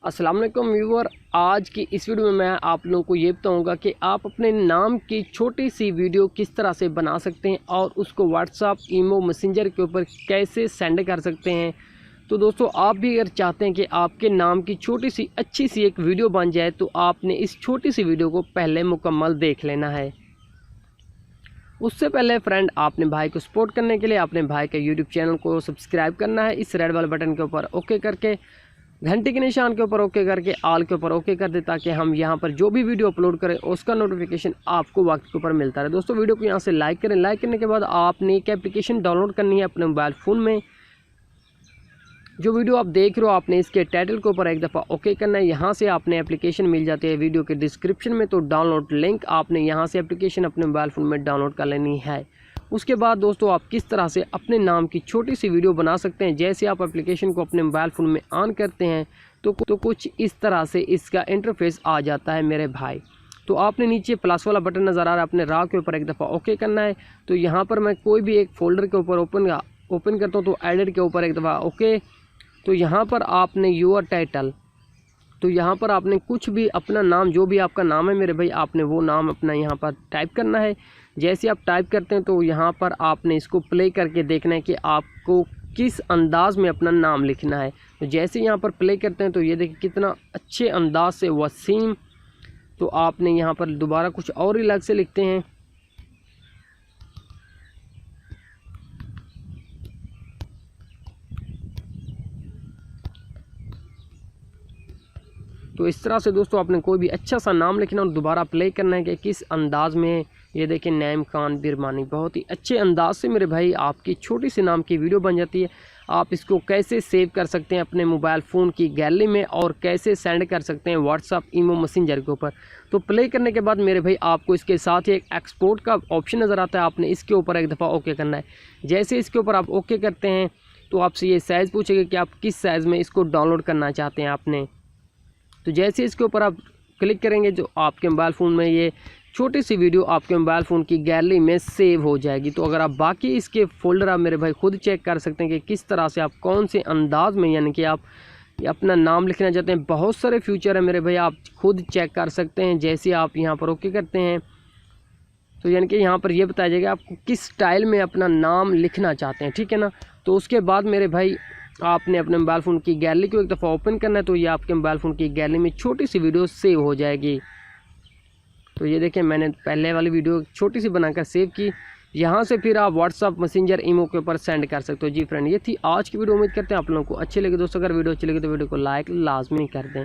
अस्सलाम वालेकुम व्यूअर, आज की इस वीडियो में मैं आप लोगों को ये बताऊंगा कि आप अपने नाम की छोटी सी वीडियो किस तरह से बना सकते हैं और उसको व्हाट्सएप, ईमो, मैसेंजर के ऊपर कैसे सेंड कर सकते हैं। तो दोस्तों, आप भी अगर चाहते हैं कि आपके नाम की छोटी सी अच्छी सी एक वीडियो बन जाए तो आपने इस छोटी सी वीडियो को पहले मुकम्मल देख लेना है। उससे पहले फ्रेंड, आपने भाई को सपोर्ट करने के लिए अपने भाई के यूट्यूब चैनल को सब्सक्राइब करना है। इस रेड वाले बटन के ऊपर ओके करके, घंटे के निशान के ऊपर ओके करके, ऑल के ऊपर ओके कर दे, ताकि हम यहाँ पर जो भी वीडियो अपलोड करें उसका नोटिफिकेशन आपको वक्त के ऊपर मिलता रहे। दोस्तों, वीडियो को यहाँ से लाइक करें। लाइक करने के बाद आपने एक एप्लीकेशन डाउनलोड करनी है अपने मोबाइल फ़ोन में। जो वीडियो आप देख रहे हो, आपने इसके टाइटल के ऊपर एक दफ़ा ओके करना है। यहाँ से आपने एप्लीकेशन मिल जाती है वीडियो के डिस्क्रिप्शन में, तो डाउनलोड लिंक आपने यहाँ से एप्लीकेशन अपने मोबाइल फ़ोन में डाउनलोड कर लेनी है। उसके बाद दोस्तों, आप किस तरह से अपने नाम की छोटी सी वीडियो बना सकते हैं। जैसे आप एप्लीकेशन को अपने मोबाइल फ़ोन में ऑन करते हैं तो कुछ इस तरह से इसका इंटरफेस आ जाता है मेरे भाई। तो आपने नीचे प्लस वाला बटन नज़र आ रहा है, अपने राह के ऊपर एक दफ़ा ओके करना है। तो यहाँ पर मैं कोई भी एक फ़ोल्डर के ऊपर ओपन करता हूँ, तो एडिट के ऊपर एक दफ़ा ओके। तो यहाँ पर आपने यूर टाइटल, तो यहाँ पर आपने कुछ भी अपना नाम, जो भी आपका नाम है मेरे भाई, आपने वो नाम अपना यहाँ पर टाइप करना है। जैसे आप टाइप करते हैं तो यहाँ पर आपने इसको प्ले करके देखना है कि आपको किस अंदाज़ में अपना नाम लिखना है। तो जैसे यहाँ पर प्ले करते हैं तो ये देखिए कितना अच्छे अंदाज से वसीम। तो आपने यहाँ पर दोबारा कुछ और ही अलग से लिखते हैं। तो इस तरह से दोस्तों, आपने कोई भी अच्छा सा नाम लिखना और दोबारा प्ले करना है कि किस अंदाज़ में। ये देखिए, नईम खान बिरमानी, बहुत ही अच्छे अंदाज से मेरे भाई आपकी छोटी सी नाम की वीडियो बन जाती है। आप इसको कैसे सेव कर सकते हैं अपने मोबाइल फ़ोन की गैलरी में और कैसे सेंड कर सकते हैं व्हाट्सअप, ईमो, मैसेंजर के ऊपर। तो प्ले करने के बाद मेरे भाई आपको इसके साथ ही एक एक्सपोर्ट का ऑप्शन नज़र आता है, आपने इसके ऊपर एक दफ़ा ओके करना है। जैसे इसके ऊपर आप ओके करते हैं तो आपसे ये साइज़ पूछेगा कि आप किस साइज़ में इसको डाउनलोड करना चाहते हैं आपने। तो जैसे इसके ऊपर आप क्लिक करेंगे, जो आपके मोबाइल फ़ोन में ये छोटी सी वीडियो आपके मोबाइल फ़ोन की गैलरी में सेव हो जाएगी। तो अगर आप बाकी इसके फ़ोल्डर आप मेरे भाई खुद चेक कर सकते हैं कि किस तरह से आप कौन से अंदाज़ में, यानी कि आप अपना नाम लिखना चाहते हैं। बहुत सारे फ्यूचर है मेरे भाई, आप खुद चेक कर सकते हैं। जैसे आप यहाँ पर ओके करते हैं तो यानी कि यहाँ पर ये बताया जाएगा आपको किस स्टाइल में अपना नाम लिखना चाहते हैं, ठीक है ना। तो उसके बाद मेरे भाई आपने अपने मोबाइल फ़ोन की गैलरी को एक दफ़ा ओपन करना है। तो ये आपके मोबाइल फ़ोन की गैलरी में छोटी सी वीडियो सेव हो जाएगी। तो ये देखिए, मैंने पहले वाली वीडियो छोटी सी बनाकर सेव की। यहाँ से फिर आप व्हाट्सअप, मैसेंजर, ईमो के ऊपर सेंड कर सकते हो। जी फ्रेंड, ये थी आज की वीडियो। उम्मीद करते हैं आप लोगों को अच्छी लगी। दोस्तों, अगर वीडियो अच्छी लगी तो वीडियो को लाइक लाजमी कर दें।